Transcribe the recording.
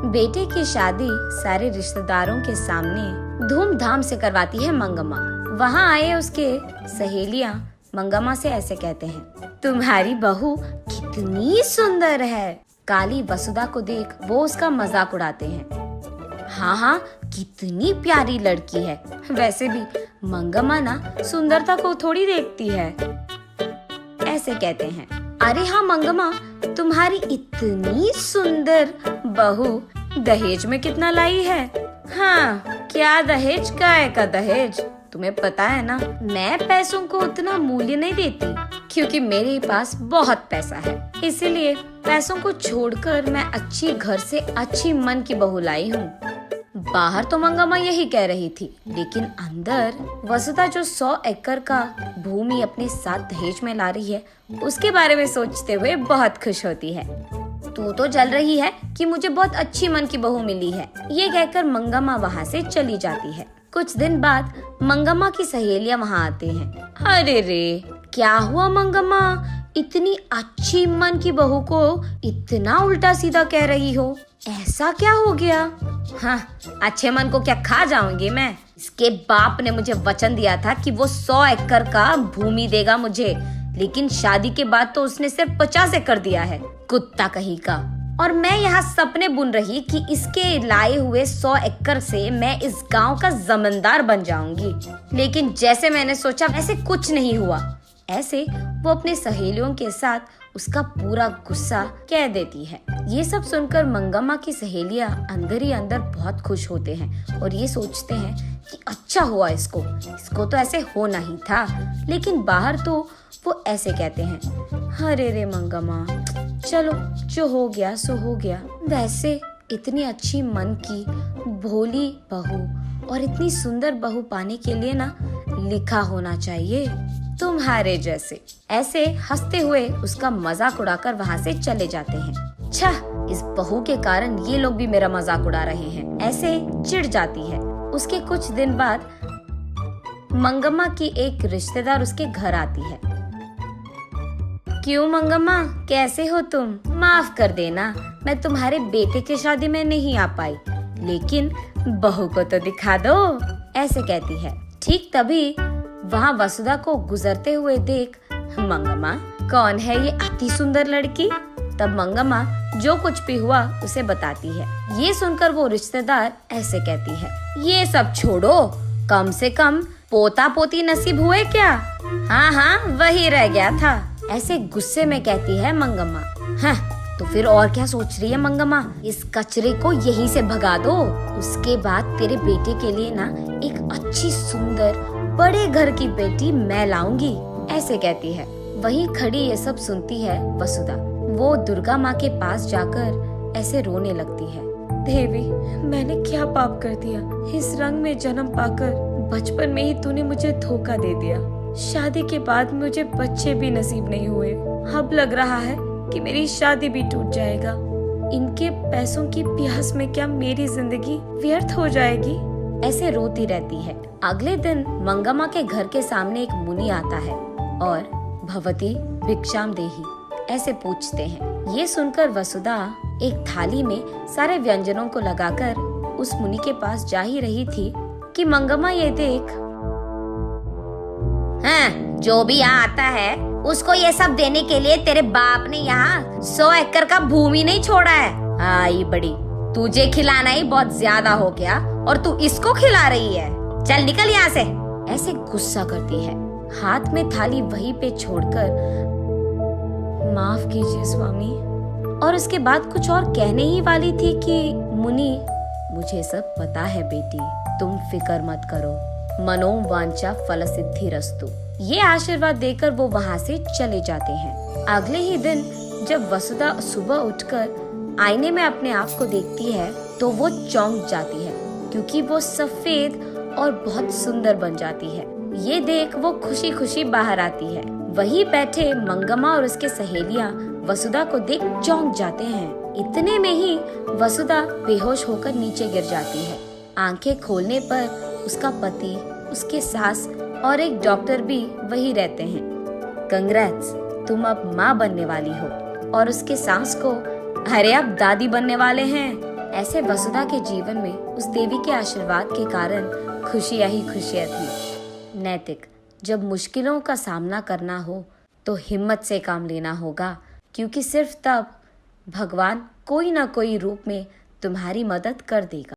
बेटे की शादी सारे रिश्तेदारों के सामने धूमधाम से करवाती है मंगम्मा। वहाँ आए उसके सहेलियाँ मंगम्मा से ऐसे कहते हैं, तुम्हारी बहू कितनी सुंदर है। काली वसुधा को देख वो उसका मजाक उड़ाते हैं। हाँ हाँ, कितनी प्यारी लड़की है। वैसे भी मंगम्मा ना सुंदरता को थोड़ी देखती है, ऐसे कहते हैं। अरे हाँ मंगम्मा, तुम्हारी इतनी सुंदर बहू दहेज में कितना लाई है? हाँ, क्या दहेज, काय का दहेज? तुम्हें पता है ना, मैं पैसों को उतना मूल्य नहीं देती, क्योंकि मेरे पास बहुत पैसा है। इसीलिए पैसों को छोड़कर मैं अच्छी घर से अच्छी मन की बहू लाई हूँ। बाहर तो मंगम्मा यही कह रही थी, लेकिन अंदर वसुधा जो 100 एकड़ का भूमि अपने साथ दहेज में ला रही है, उसके बारे में सोचते हुए बहुत खुश होती है। तू तो जल रही है कि मुझे बहुत अच्छी मन की बहू मिली है, ये कहकर मंगम्मा वहाँ से चली जाती है। कुछ दिन बाद मंगम्मा की सहेलियाँ वहाँ आते हैं। अरे रे, क्या हुआ मंगम्मा, इतनी अच्छी मन की बहू को इतना उल्टा सीधा कह रही हो? ऐसा क्या हो गया? हाँ, अच्छे मन को क्या खा जाऊंगी मैं? इसके बाप ने मुझे वचन दिया था कि वो 100 एकड़ का भूमि देगा मुझे, लेकिन शादी के बाद तो उसने सिर्फ 50 एकड़ दिया है, कुत्ता कहीं का। और मैं यहाँ सपने बुन रही कि इसके लाए हुए 100 एकड़ से मैं इस गांव का जमींदार बन जाऊंगी, लेकिन जैसे मैंने सोचा वैसे कुछ नहीं हुआ। ऐसे वो अपने सहेलियों के साथ उसका पूरा गुस्सा कह देती है। ये सब सुनकर मंगम्मा की सहेलियां अंदर ही अंदर बहुत खुश होते हैं और ये सोचते हैं कि अच्छा हुआ, इसको तो ऐसे होना ही था। लेकिन बाहर तो वो ऐसे कहते हैं, अरे रे मंगम्मा, चलो जो हो गया सो हो गया। वैसे इतनी अच्छी मन की भोली बहू और इतनी सुंदर बहू पाने के लिए ना लिखा होना चाहिए तुम्हारे जैसे। ऐसे हंसते हुए उसका मजाक उड़ाकर वहाँ से चले जाते हैं। छा, इस बहू के कारण ये लोग भी मेरा मजाक उड़ा रहे हैं, ऐसे चिढ़ जाती है। उसके कुछ दिन बाद मंगम्मा की एक रिश्तेदार उसके घर आती है। क्यों मंगम्मा, कैसे हो तुम? माफ कर देना, मैं तुम्हारे बेटे की शादी में नहीं आ पाई, लेकिन बहू को तो दिखा दो, ऐसे कहती है। ठीक तभी वहाँ वसुधा को गुजरते हुए देख मंगम्मा, कौन है ये अति सुंदर लड़की? तब मंगम्मा जो कुछ भी हुआ उसे बताती है। ये सुनकर वो रिश्तेदार ऐसे कहती है, ये सब छोड़ो, कम से कम पोता पोती नसीब हुए क्या? हाँ हाँ, वही रह गया था, ऐसे गुस्से में कहती है मंगम्मा। हाँ, तो फिर और क्या सोच रही है मंगम्मा, इस कचरे को यहीं से भगा दो, उसके बाद तेरे बेटे के लिए ना एक अच्छी सुंदर बड़े घर की बेटी मैं लाऊंगी, ऐसे कहती है। वहीं खड़ी ये सब सुनती है वसुधा। वो दुर्गा माँ के पास जाकर ऐसे रोने लगती है। देवी, मैंने क्या पाप कर दिया? इस रंग में जन्म पाकर बचपन में ही तूने मुझे धोखा दे दिया। शादी के बाद मुझे बच्चे भी नसीब नहीं हुए। अब लग रहा है कि मेरी शादी भी टूट जाएगा। इनके पैसों की प्यास में क्या मेरी जिंदगी व्यर्थ हो जाएगी? ऐसे रोती रहती है। अगले दिन मंगम्मा के घर के सामने एक मुनि आता है और भवती भिक्षाम देही ऐसे पूछते हैं। ये सुनकर वसुधा एक थाली में सारे व्यंजनों को लगाकर उस मुनि के पास जा ही रही थी कि मंगम्मा ये देख, हाँ, जो भी यहाँ आता है उसको ये सब देने के लिए तेरे बाप ने यहाँ 100 एकड़ का भूमि नहीं छोड़ा है। आई बड़ी, तुझे खिलाना ही बहुत ज्यादा हो गया और तू इसको खिला रही है, चल निकल यहाँ से, ऐसे गुस्सा करती है। हाथ में थाली वहीं पे छोड़कर, माफ कीजिए स्वामी, और उसके बाद कुछ और कहने ही वाली थी कि मुनि, मुझे सब पता है बेटी, तुम फिक्र मत करो, मनोवांछा फल सिद्धिरस्तु, ये आशीर्वाद देकर वो वहाँ से चले जाते हैं। अगले ही दिन जब वसुधा सुबह उठकर आईने में अपने आप को देखती है तो वो चौंक जाती है, क्योंकि वो सफेद और बहुत सुंदर बन जाती है। ये देख वो खुशी खुशी बाहर आती है। वहीं बैठे मंगम्मा और उसके सहेलियां वसुधा को देख चौंक जाते हैं। इतने में ही वसुधा बेहोश होकर नीचे गिर जाती है। आंखें खोलने पर उसका पति, उसके सास और एक डॉक्टर भी वही रहते हैं। कंग्रेट्स, तुम अब माँ बनने वाली हो। और उसके सास को, अरे आप दादी बनने वाले हैं। ऐसे वसुधा के जीवन में उस देवी के आशीर्वाद के कारण खुशियां ही खुशियां थी। नैतिक, जब मुश्किलों का सामना करना हो तो हिम्मत से काम लेना होगा, क्योंकि सिर्फ तब भगवान कोई ना कोई रूप में तुम्हारी मदद कर देगा।